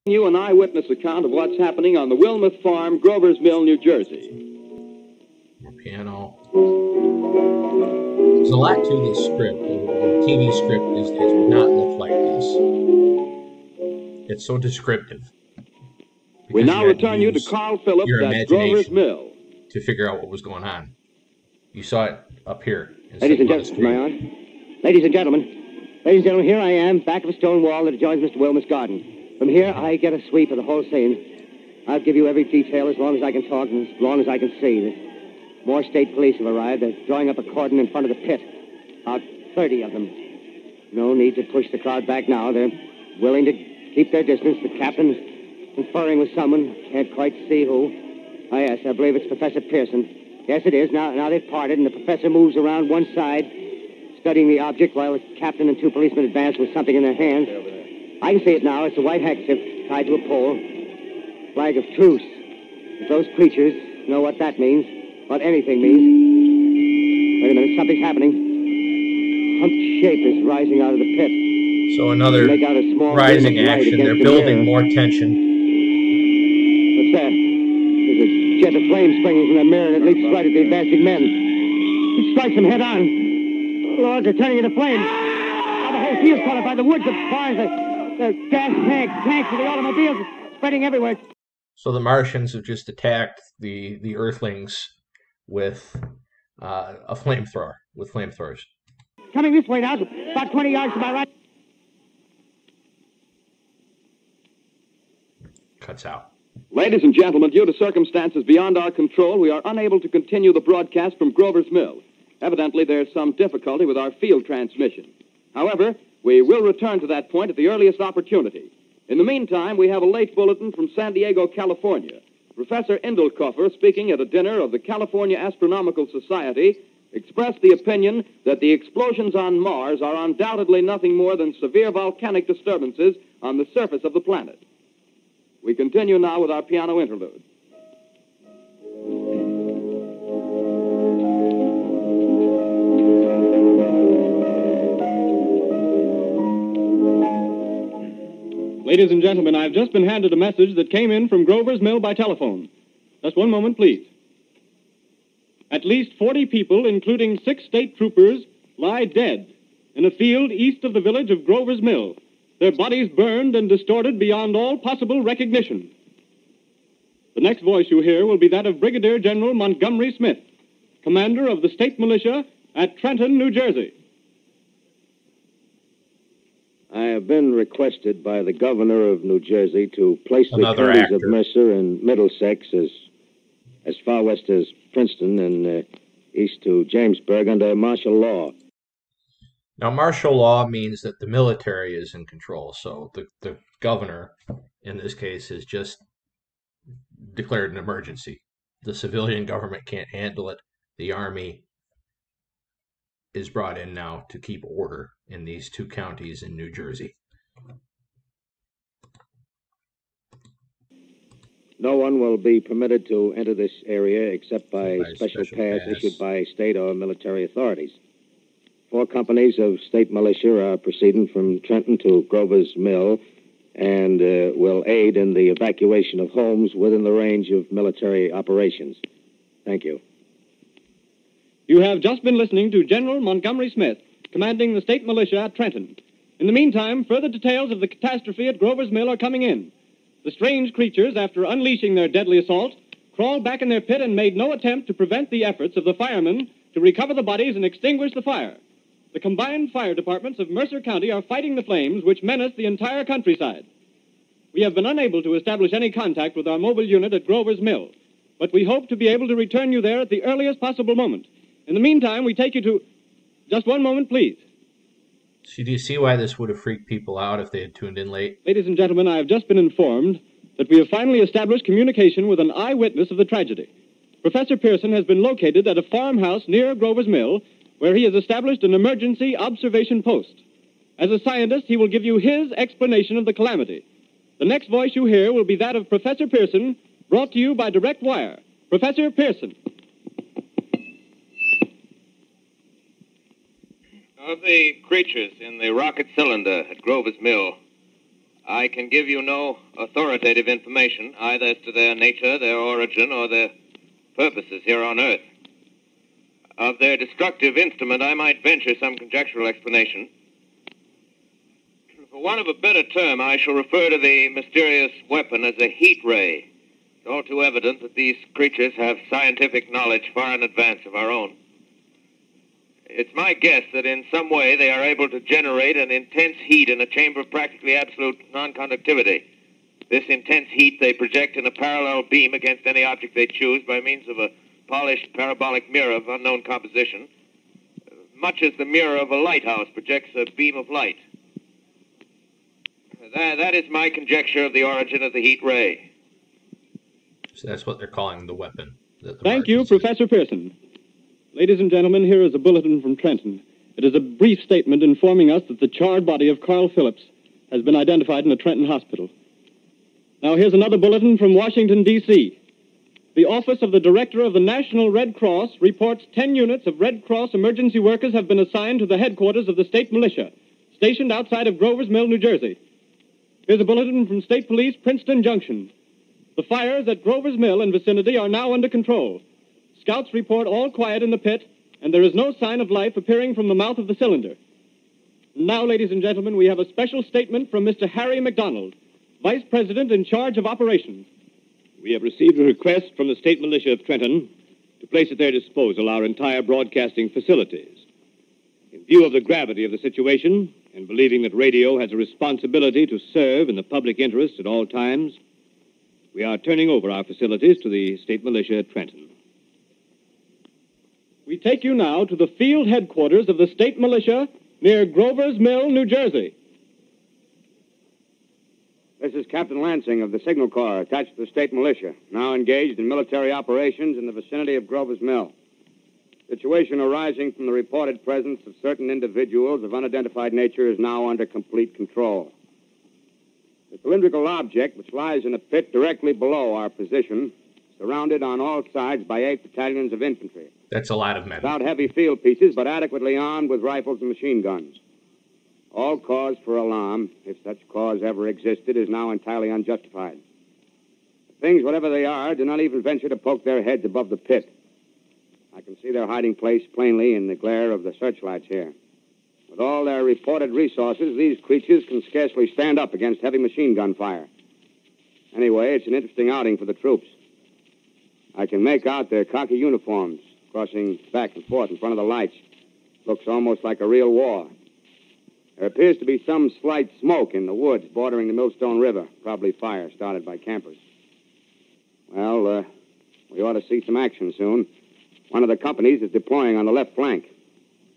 You an eyewitness account of what's happening on the Wilmuth Farm, Grover's Mill, New Jersey. More piano. There's a lot to this script. The TV script these days would not look like this. It's so descriptive. We now return you to Carl Phillips at Grover's Mill to figure out what was going on. You saw it up here. Ladies and gentlemen, ladies and gentlemen, here I am, back of a stone wall that adjoins Mr. Wilmuth's garden. From here, I get a sweep of the whole scene. I'll give you every detail as long as I can talk and as long as I can see. More state police have arrived. They're drawing up a cordon in front of the pit. About 30 of them. No need to push the crowd back now. They're willing to keep their distance. The captain's conferring with someone. Can't quite see who. Oh, yes, I believe it's Professor Pearson. Yes, it is. Now they've parted, and the professor moves around one side, studying the object while the captain and two policemen advance with something in their hands. I can see it now. It's a white handkerchief tied to a pole. Flag of truce. If those creatures know what that means, what anything means. Wait a minute, something's happening. Humped shape is rising out of the pit. So another rising action. They're building more tension. What's that? There's a jet of flame springing from the mirror, and it leaps right at the advancing men. It strikes them head on. Lord, they're turning into flames. Now the whole field's caught up by the woods, the barns, the gas tanks of the automobiles spreading everywhere. So the Martians have just attacked the Earthlings with a flamethrower, with flamethrowers. Coming this way now, about 20 yards to my right. Cuts out. Ladies and gentlemen, due to circumstances beyond our control, we are unable to continue the broadcast from Grover's Mill. Evidently, there's some difficulty with our field transmission. However, we will return to that point at the earliest opportunity. In the meantime, we have a late bulletin from San Diego, California. Professor Indelkoffer, speaking at a dinner of the California Astronomical Society, expressed the opinion that the explosions on Mars are undoubtedly nothing more than severe volcanic disturbances on the surface of the planet. We continue now with our piano interlude. Ladies and gentlemen, I've just been handed a message that came in from Grover's Mill by telephone. Just one moment, please. At least 40 people, including 6 state troopers, lie dead in a field east of the village of Grover's Mill, their bodies burned and distorted beyond all possible recognition. The next voice you hear will be that of Brigadier General Montgomery Smith, commander of the state militia at Trenton, New Jersey. I have been requested by the governor of New Jersey to place the counties of Mercer and Middlesex as far west as Princeton and east to Jamesburg under martial law. Now, martial law means that the military is in control. So the governor, in this case, has just declared an emergency. The civilian government can't handle it. The army is brought in now to keep order in these 2 counties in New Jersey. No one will be permitted to enter this area except by special pass issued by state or military authorities. 4 companies of state militia are proceeding from Trenton to Grover's Mill and will aid in the evacuation of homes within the range of military operations. Thank you. You have just been listening to General Montgomery Smith, commanding the state militia at Trenton. In the meantime, further details of the catastrophe at Grover's Mill are coming in. The strange creatures, after unleashing their deadly assault, crawled back in their pit and made no attempt to prevent the efforts of the firemen to recover the bodies and extinguish the fire. The combined fire departments of Mercer County are fighting the flames which menace the entire countryside. We have been unable to establish any contact with our mobile unit at Grover's Mill, but we hope to be able to return you there at the earliest possible moment. In the meantime, we take you to... Just one moment, please. So do you see why this would have freaked people out if they had tuned in late? Ladies and gentlemen, I have just been informed that we have finally established communication with an eyewitness of the tragedy. Professor Pearson has been located at a farmhouse near Grover's Mill, where he has established an emergency observation post. As a scientist, he will give you his explanation of the calamity. The next voice you hear will be that of Professor Pearson, brought to you by direct wire. Professor Pearson. Of the creatures in the rocket cylinder at Grover's Mill, I can give you no authoritative information, either as to their nature, their origin, or their purposes here on Earth. Of their destructive instrument, I might venture some conjectural explanation. For want of a better term, I shall refer to the mysterious weapon as a heat ray. It's all too evident that these creatures have scientific knowledge far in advance of our own. It's my guess that in some way they are able to generate an intense heat in a chamber of practically absolute non-conductivity. This intense heat they project in a parallel beam against any object they choose by means of a polished parabolic mirror of unknown composition, much as the mirror of a lighthouse projects a beam of light. That is my conjecture of the origin of the heat ray. So that's what they're calling the weapon. Thank you, Professor Pearson. Ladies and gentlemen, here is a bulletin from Trenton. It is a brief statement informing us that the charred body of Carl Phillips has been identified in a Trenton hospital. Now, here's another bulletin from Washington, D.C. The Office of the Director of the National Red Cross reports 10 units of Red Cross emergency workers have been assigned to the headquarters of the state militia, stationed outside of Grover's Mill, New Jersey. Here's a bulletin from State Police, Princeton Junction. The fires at Grover's Mill and vicinity are now under control. Scouts report all quiet in the pit, and there is no sign of life appearing from the mouth of the cylinder. Now, ladies and gentlemen, we have a special statement from Mr. Harry McDonald, Vice President in charge of operations. We have received a request from the State Militia of Trenton to place at their disposal our entire broadcasting facilities. In view of the gravity of the situation, and believing that radio has a responsibility to serve in the public interest at all times, we are turning over our facilities to the State Militia at Trenton. We take you now to the field headquarters of the state militia near Grover's Mill, New Jersey. This is Captain Lansing of the Signal Corps, attached to the state militia, now engaged in military operations in the vicinity of Grover's Mill. Situation arising from the reported presence of certain individuals of unidentified nature is now under complete control. The cylindrical object, which lies in a pit directly below our position, surrounded on all sides by 8 battalions of infantry. That's a lot of men. Without heavy field pieces, but adequately armed with rifles and machine guns. All cause for alarm, if such cause ever existed, is now entirely unjustified. Things, whatever they are, do not even venture to poke their heads above the pit. I can see their hiding place plainly in the glare of the searchlights here. With all their reported resources, these creatures can scarcely stand up against heavy machine gun fire. Anyway, it's an interesting outing for the troops. I can make out their khaki uniforms crossing back and forth in front of the lights. Looks almost like a real war. There appears to be some slight smoke in the woods bordering the Millstone River, probably fire started by campers. Well, we ought to see some action soon. One of the companies is deploying on the left flank.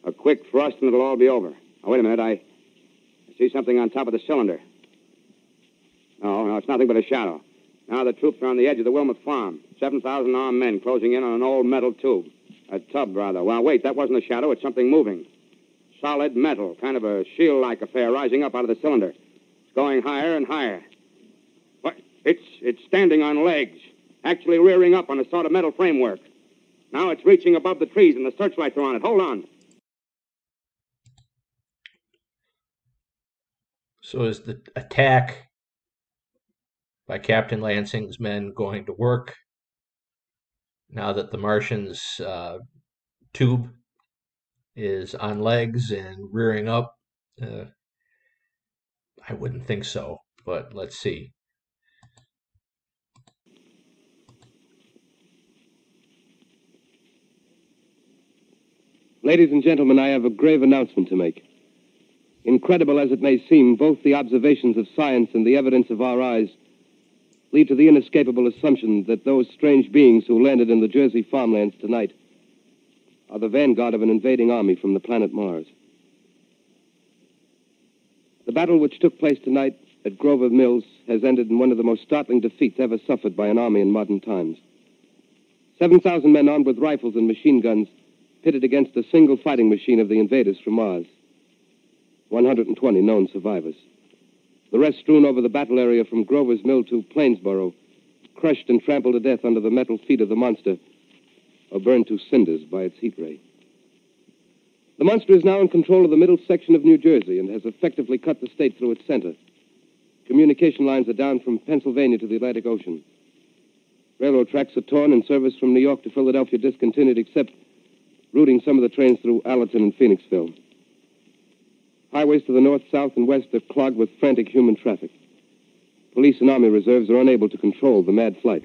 A quick thrust and it'll all be over. Now, wait a minute. I see something on top of the cylinder. No, it's nothing but a shadow. Now the troops are on the edge of the Wilmot Farm. 7,000 armed men closing in on an old metal tube. A tub, rather. Well, wait, that wasn't a shadow. It's something moving. Solid metal, kind of a shield-like affair rising up out of the cylinder. It's going higher and higher. What? It's standing on legs, actually rearing up on a sort of metal framework. Now it's reaching above the trees and the searchlights are on it. Hold on. So is the attack by Captain Lansing's men going to work now that the Martians' tube is on legs and rearing up? I wouldn't think so, but let's see. Ladies and gentlemen, I have a grave announcement to make. Incredible as it may seem, both the observations of science and the evidence of our eyes lead to the inescapable assumption that those strange beings who landed in the Jersey farmlands tonight are the vanguard of an invading army from the planet Mars. The battle which took place tonight at Grover Mills has ended in one of the most startling defeats ever suffered by an army in modern times. 7,000 men armed with rifles and machine guns pitted against a single fighting machine of the invaders from Mars. 120 known survivors. The rest strewn over the battle area from Grover's Mill to Plainsboro, crushed and trampled to death under the metal feet of the monster, or burned to cinders by its heat ray. The monster is now in control of the middle section of New Jersey and has effectively cut the state through its center. Communication lines are down from Pennsylvania to the Atlantic Ocean. Railroad tracks are torn and service from New York to Philadelphia discontinued, except routing some of the trains through Allerton and Phoenixville. Highways to the north, south, and west are clogged with frantic human traffic. Police and Army reserves are unable to control the mad flight.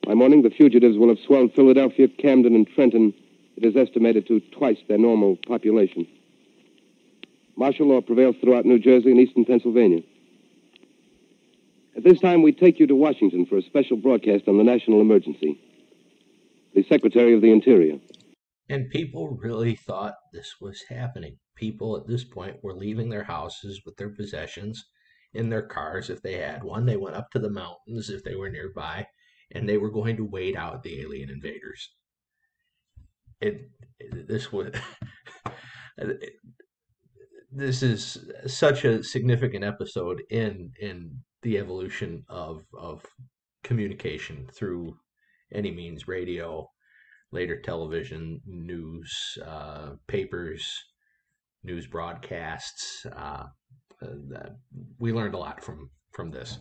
By morning, the fugitives will have swelled Philadelphia, Camden, and Trenton. It is estimated to twice their normal population. Martial law prevails throughout New Jersey and eastern Pennsylvania. At this time, we take you to Washington for a special broadcast on the national emergency. The Secretary of the Interior. And people really thought this was happening. People at this point were leaving their houses with their possessions in their cars if they had one. They went up to the mountains if they were nearby, and they were going to wait out the alien invaders. This is such a significant episode in the evolution of communication through any means: radio, later television, news, papers, news broadcasts. We learned a lot from this.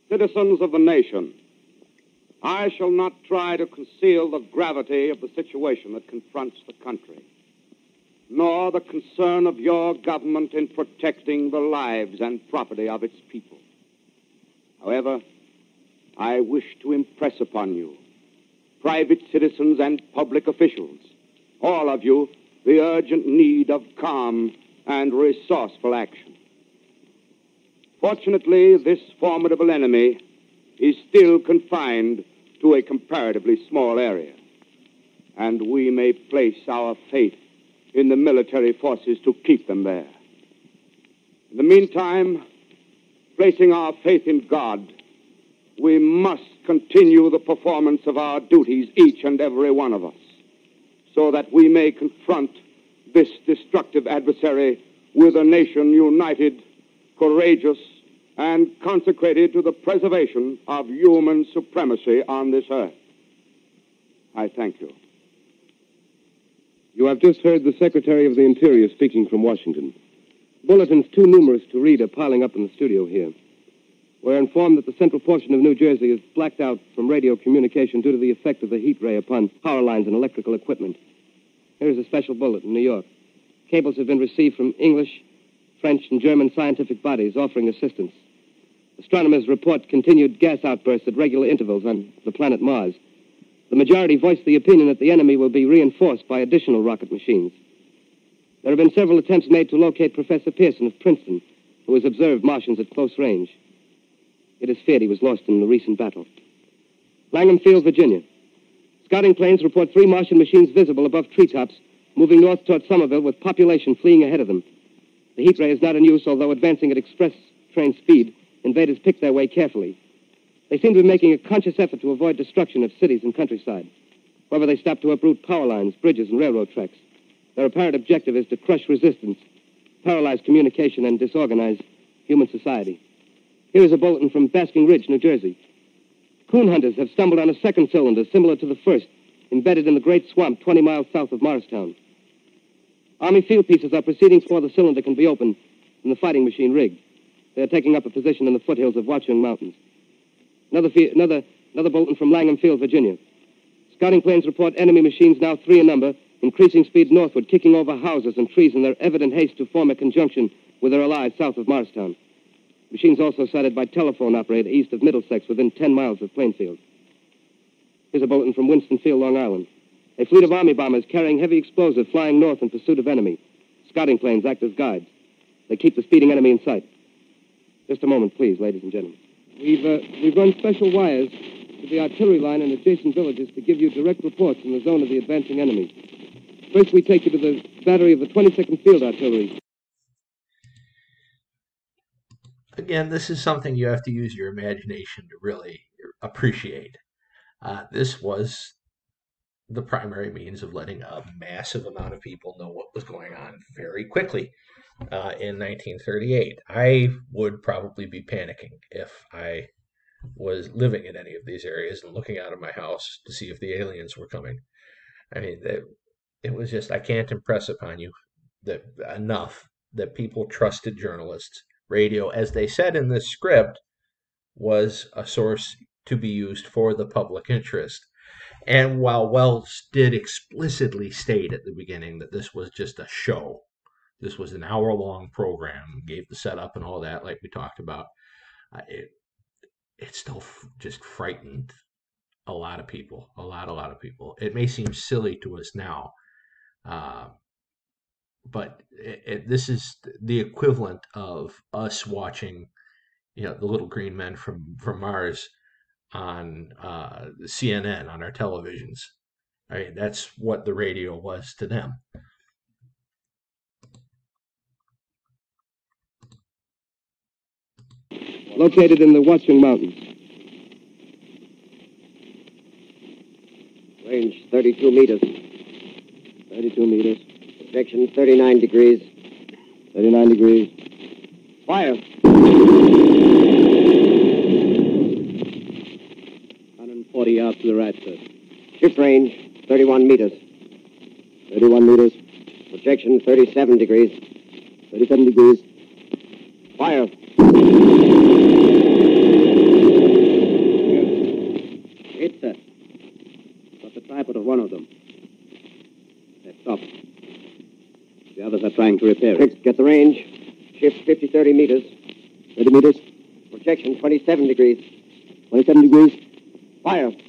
Citizens of the nation, I shall not try to conceal the gravity of the situation that confronts the country, nor the concern of your government in protecting the lives and property of its people. However, I wish to impress upon you, private citizens and public officials, all of you, the urgent need of calm and resourceful action. Fortunately, this formidable enemy is still confined to a comparatively small area, and we may place our faith in the military forces to keep them there. In the meantime, placing our faith in God, we must continue the performance of our duties, each and every one of us, so that we may confront this destructive adversary with a nation united, courageous, and consecrated to the preservation of human supremacy on this earth. I thank you. You have just heard the Secretary of the Interior speaking from Washington. Bulletins too numerous to read are piling up in the studio here. We're informed that the central portion of New Jersey is blacked out from radio communication due to the effect of the heat ray upon power lines and electrical equipment. Here's a special bulletin in New York. Cables have been received from English, French, and German scientific bodies offering assistance. Astronomers report continued gas outbursts at regular intervals on the planet Mars. The majority voiced the opinion that the enemy will be reinforced by additional rocket machines. There have been several attempts made to locate Professor Pearson of Princeton, who has observed Martians at close range. It is feared he was lost in the recent battle. Langham Field, Virginia. Scouting planes report 3 Martian machines visible above treetops, moving north toward Somerville with population fleeing ahead of them. The heat ray is not in use, although advancing at express train speed, invaders pick their way carefully. They seem to be making a conscious effort to avoid destruction of cities and countryside. However, they stop to uproot power lines, bridges, and railroad tracks. Their apparent objective is to crush resistance, paralyze communication, and disorganize human society. Here is a bulletin from Basking Ridge, New Jersey. Coon hunters have stumbled on a second cylinder similar to the first, embedded in the great swamp 20 miles south of Morristown. Army field pieces are proceeding before the cylinder can be opened and the fighting machine rigged. They are taking up a position in the foothills of Watchung Mountains. Another bulletin from Langham Field, Virginia. Scouting planes report enemy machines, now 3 in number, increasing speed northward, kicking over houses and trees in their evident haste to form a conjunction with their allies south of Morristown. Machines also sighted by telephone operator east of Middlesex, within 10 miles of Plainfield. Here's a bulletin from Winston-Field, Long Island. A fleet of Army bombers carrying heavy explosive flying north in pursuit of enemy. Scouting planes act as guides. They keep the speeding enemy in sight. Just a moment, please, ladies and gentlemen. We've run special wires to the artillery line and adjacent villages to give you direct reports in the zone of the advancing enemy. First, we take you to the battery of the 22nd Field Artillery. Again, this is something you have to use your imagination to really appreciate. This was the primary means of letting a massive amount of people know what was going on very quickly in 1938. I would probably be panicking if I was living in any of these areas and looking out of my house to see if the aliens were coming. I mean, it was just, I can't impress upon you that enough that people trusted journalists. Radio, as they said in this script, was a source to be used for the public interest. And while Wells did explicitly state at the beginning that this was just a show, this was an hour-long program, gave the setup and all that, like we talked about, it still just frightened a lot of people, a lot of people. It may seem silly to us now, but this is the equivalent of us watching, the little green men from Mars on CNN on our televisions. Right? That's what the radio was to them. Located in the Watchung Mountains. Range 32 meters. 32 meters. Projection 39 degrees. 39 degrees. Fire. 140 yards to the right, sir. Shift range 31 meters. 31 meters. Projection 37 degrees. 37 degrees. Fire. Hit, sir. Got the tripod of one of them. They've stopped. The others are trying to repair it. Hicks, get the range. Shift 30 meters. 30 meters. Projection 27 degrees. 27 degrees. Fire. Can't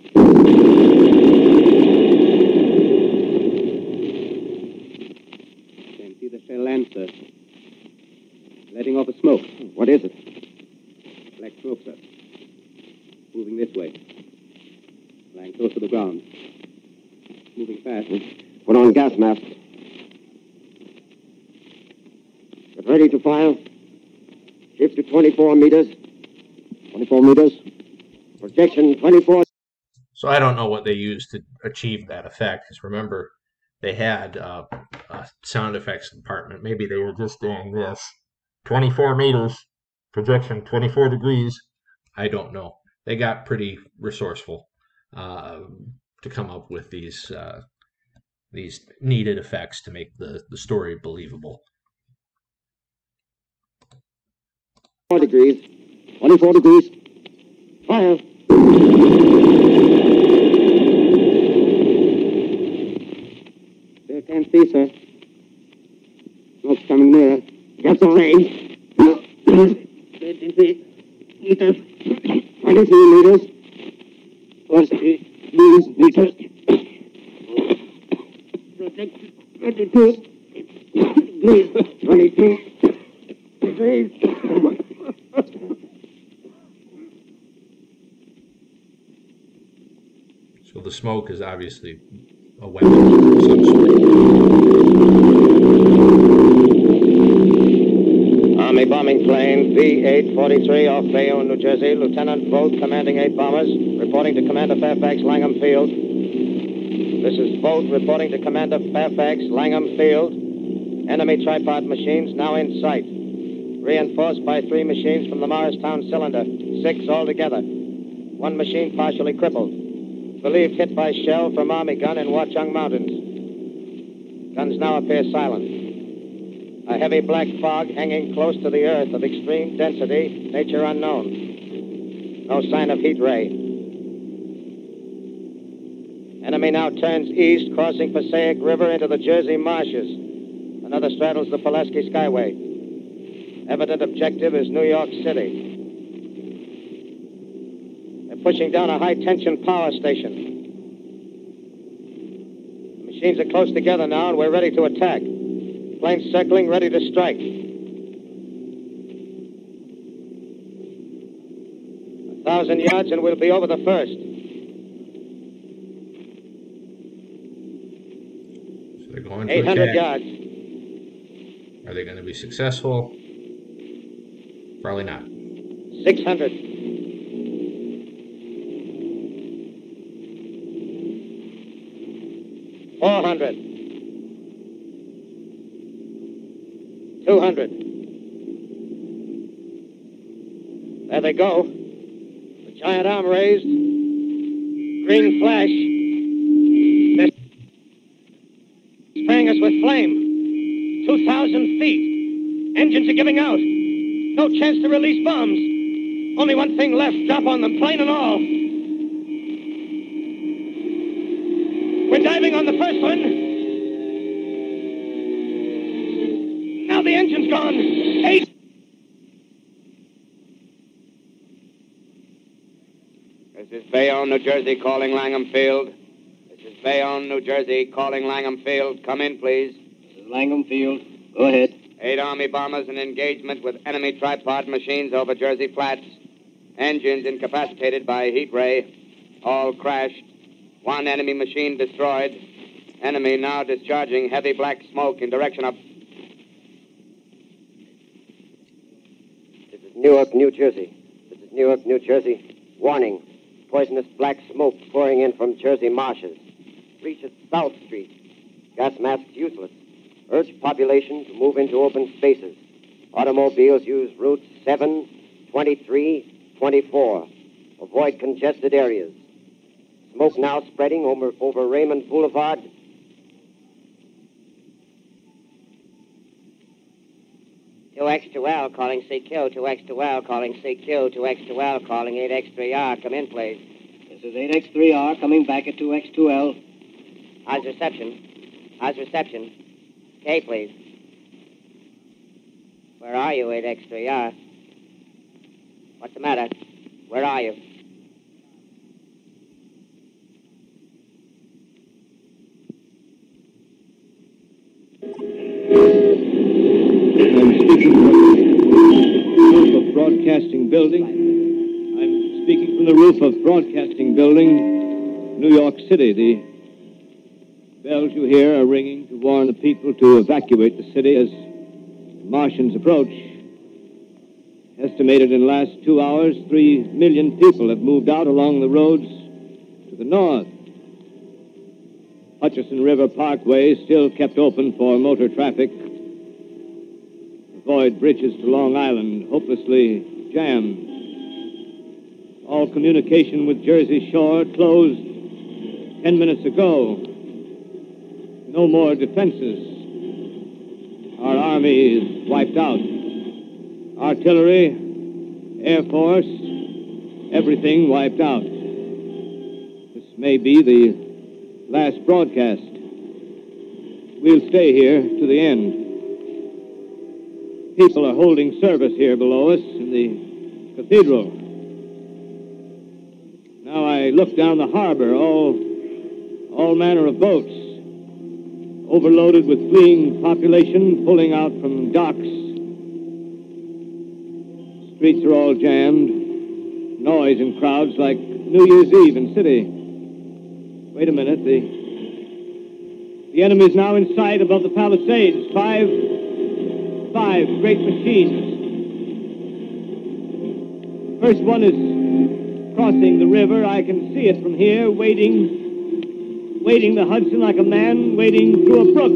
see the shell land, sir. Letting off a smoke. What is it? Black smoke, sir. Moving this way. Lying close to the ground. Moving fast. Put on gas mask. Get ready to fire. Shift to 24 meters. 24 meters. Projection 24. So I don't know what they used to achieve that effect, because remember, they had a sound effects department. Maybe they were just doing this. 24 meters, projection 24 degrees. I don't know. They got pretty resourceful to come up with these needed effects to make the story believable. 4 degrees. 24 degrees. Fire. There can't see, sir. Smoke's coming nearer. Get the range. 23 meters. 23 meters. 40 meters. Projection 22 degrees. 22 degrees. So the smoke is obviously a weapon of some sort. Army bombing plane V-843 off Bayonne, New Jersey. Lieutenant Vogt, commanding 8 bombers, reporting to Commander Fairfax, Langham Field. This is Vogt reporting to Commander Fairfax, Langham Field. Enemy tripod machines now in sight. Reinforced by 3 machines from the Morristown cylinder. 6 altogether. 1 machine partially crippled. Believed hit by shell from Army gun in Watchung Mountains. Guns now appear silent. A heavy black fog hanging close to the earth of extreme density, nature unknown. No sign of heat ray. Enemy now turns east, crossing Passaic River into the Jersey marshes. Another straddles the Pulaski Skyway. Evident objective is New York City. They're pushing down a high-tension power station. The machines are close together now, and we're ready to attack. Planes circling, ready to strike. 1,000 yards, and we'll be over the first. So they're going to 800 attack. yards. Are they going to be successful? Probably not. 600. 400. 200. There they go. The giant arm raised. Green flash. 2,000 feet. Engines are giving out. No chance to release bombs. Only one thing left. Drop on them, plane and all. We're diving on the first one. Now the engine's gone. 8. This is Bayonne, New Jersey, calling Langham Field. This is Bayonne, New Jersey, calling Langham Field. Come in, please. This is Langham Field. Go ahead. 8 Army bombers in engagement with enemy tripod machines over Jersey Flats. Engines incapacitated by heat ray. All crashed. 1 enemy machine destroyed. Enemy now discharging heavy black smoke in direction of... This is Newark, New Jersey. This is Newark, New Jersey. Warning. Poisonous black smoke pouring in from Jersey marshes. Reach at South Street. Gas masks useless. Urge population to move into open spaces. Automobiles use routes 7, 23, 24. Avoid congested areas. Smoke now spreading over Raymond Boulevard. X2L calling CQ, 2X2L calling CQ, 2X2L calling 8X3R. Come in, please. This is 8X3R coming back at 2X2L. How's reception? How's reception? Okay, please. Where are you, 8X3R? What's the matter? Where are you? I'm speaking from the roof of Broadcasting Building. I'm speaking from the roof of Broadcasting Building, New York City. The bells you hear are ringing to warn the people to evacuate the city as the Martians approach. Estimated in the last 2 hours, 3 million people have moved out along the roads to the north. Hutchison River Parkway is still kept open for motor traffic. Avoid bridges to Long Island, hopelessly jammed. All communication with Jersey Shore closed 10 minutes ago. No more defenses. Our army is wiped out. Artillery, Air Force, everything wiped out. This may be the last broadcast. We'll stay here to the end. People are holding service here below us in the cathedral. Now I look down the harbor, all manner of boats, overloaded with fleeing population pulling out from docks. Streets are all jammed. Noise and crowds like New Year's Eve in city. Wait a minute, the enemy's now in sight above the Palisades. Five great machines. First one is crossing the river. I can see it from here, wading the Hudson like a man wading through a brook.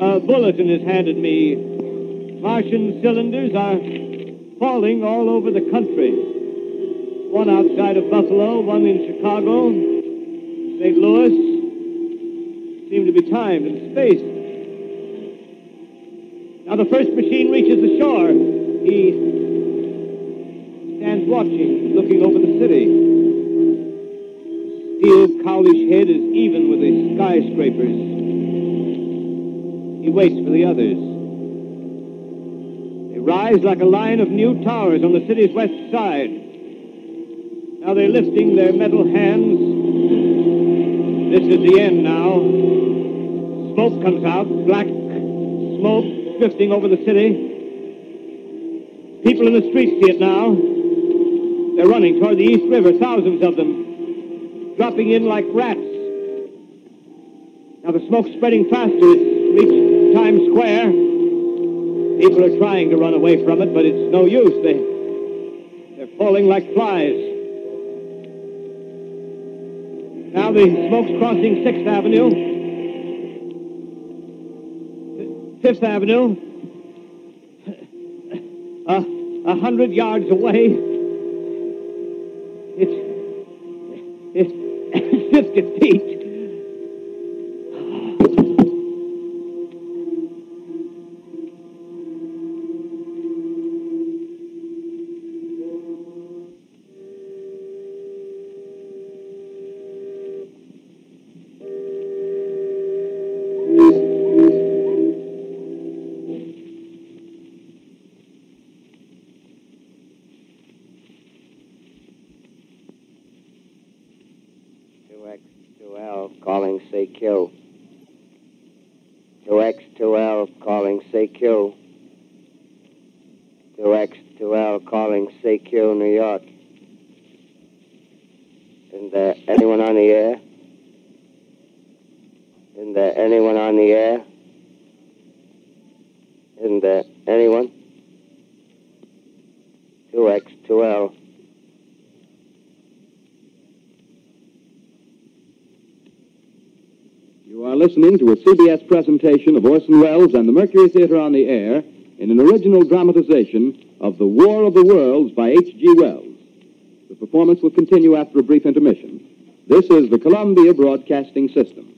A bulletin is handed me. Martian cylinders are falling all over the country. One outside of Buffalo, one in Chicago, St. Louis. Seem to be timed and spaced. Now the first machine reaches the shore. He stands watching, looking over the city. The steel cowlish head is even with the skyscrapers. He waits for the others. They rise like a line of new towers on the city's west side. Now they're lifting their metal hands. This is the end now. Smoke comes out, black smoke drifting over the city. People in the streets see it now. They're running toward the East River, thousands of them, dropping in like rats. Now the smoke's spreading faster. It's reached Times Square. People are trying to run away from it, but it's no use. They're falling like flies. Now the smoke's crossing 6th Avenue. 5th Avenue. 100 yards away. It's 50 feet. calling CQ. 2X2L calling CQ, New York. Isn't there anyone on the air? Isn't there anyone on the air? Isn't there anyone? 2X2L. You are listening to a CBS presentation of Orson Welles and the Mercury Theater on the Air in an original dramatization of The War of the Worlds by H.G. Wells. The performance will continue after a brief intermission. This is the Columbia Broadcasting System.